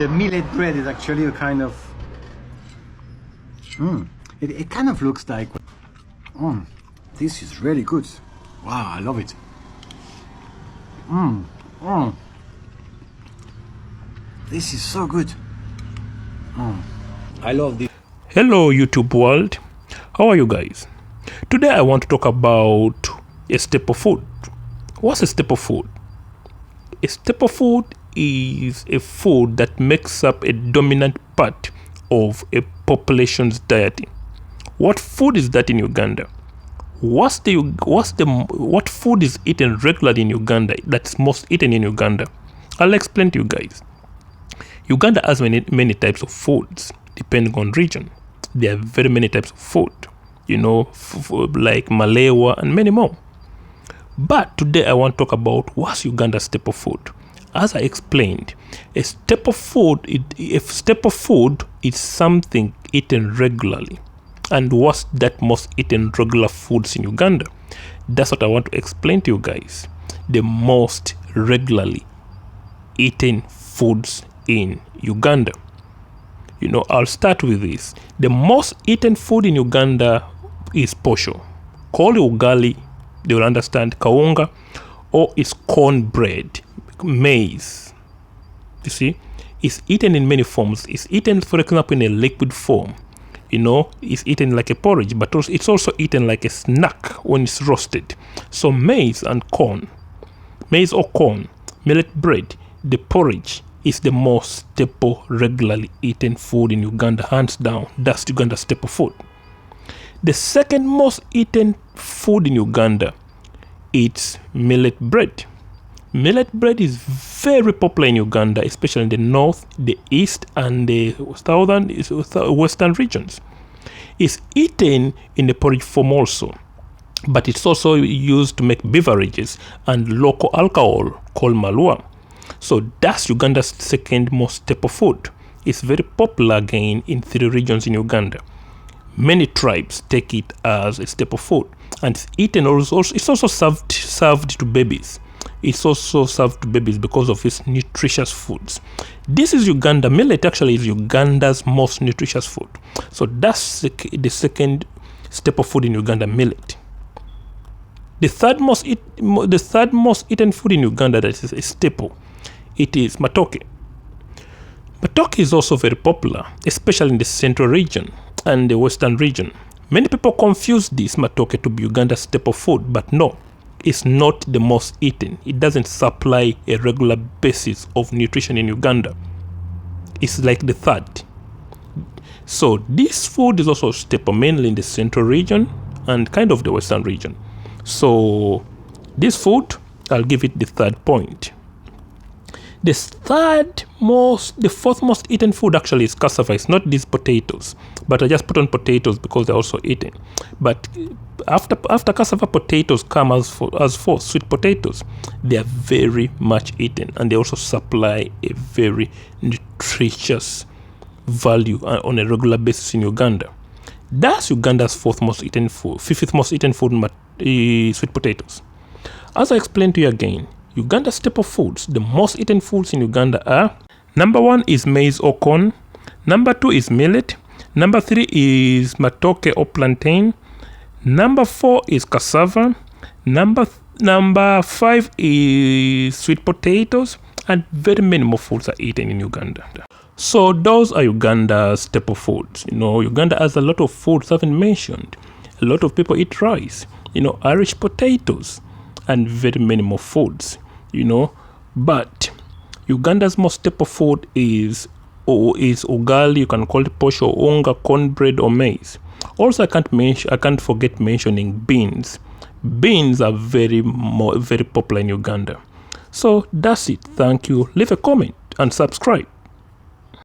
The millet bread is actually a kind of... It kind of looks like... this is really good. Wow, I love it. This is so good. I love this. Hello YouTube world, how are you guys? Today I want to talk about a staple food. What's a staple food? A staple food is a food that makes up a dominant part of a population's diet. What food is that in Uganda? What food is eaten regularly in Uganda that's most eaten in Uganda? I'll explain to you guys. Uganda has many types of foods depending on region. There are very many types of food, you know, like Malewa and many more. But today I want to talk about what's Uganda's staple food. As I explained, a staple food is something eaten regularly. And what's that most eaten regular foods in Uganda? That's what I want to explain to you guys. The most regularly eaten foods in Uganda. You know, I'll start with this. The most eaten food in Uganda is posho. Call it ugali, they will understand, kaunga, or it's cornbread, maize. You see, it's eaten in many forms. It's eaten, for example, in a liquid form. You know, it's eaten like a porridge, but it's also eaten like a snack when it's roasted. So maize and corn, maize or corn, millet bread, the porridge is the most staple, regularly eaten food in Uganda, hands down. That's Uganda's staple food. The second most eaten food in Uganda is millet bread. Millet bread is very popular in Uganda, especially in the north, the east, and the western regions. It's eaten in the porridge form also, but it's also used to make beverages and local alcohol called malua. So that's Uganda's second most staple food. It's very popular again in 3 regions in Uganda. Many tribes take it as a staple food, and it's eaten also. It's also served to babies. It's also served to babies because of its nutritious foods. This is Uganda. Millet actually is Uganda's most nutritious food. So that's the second staple food in Uganda, millet. The third most eaten food in Uganda that is a staple, it is matoke. Matoke is also very popular, especially in the central region and the western region. Many people confuse this matoke to be Uganda's staple food, but no, it's not the most eaten. It doesn't supply a regular basis of nutrition in Uganda. It's like the third. So this food is also staple mainly in the central region and kind of the western region. So this food, I'll give it the third point. The fourth most eaten food actually is cassava. It's not these potatoes, but I just put on potatoes because they're also eaten. But after cassava, potatoes come as for sweet potatoes. They are very much eaten, and they also supply a very nutritious value on a regular basis in Uganda. That's Uganda's fifth most eaten food, sweet potatoes. As I explained to you again, Uganda's staple foods, the most eaten foods in Uganda are: number 1 is maize or corn, number 2 is millet, number 3 is matoke or plantain, number 4 is cassava, number 5 is sweet potatoes, and very many more foods are eaten in Uganda. So those are Uganda's staple foods. You know, Uganda has a lot of foods I haven't mentioned. A lot of people eat rice, you know, Irish potatoes, and very many more foods, you know. But Uganda's most staple food is ugali. You can call it posho, unga, cornbread, or maize. Also, I can't forget mentioning beans. Beans are very popular in Uganda. So that's it. Thank you. Leave a comment and subscribe.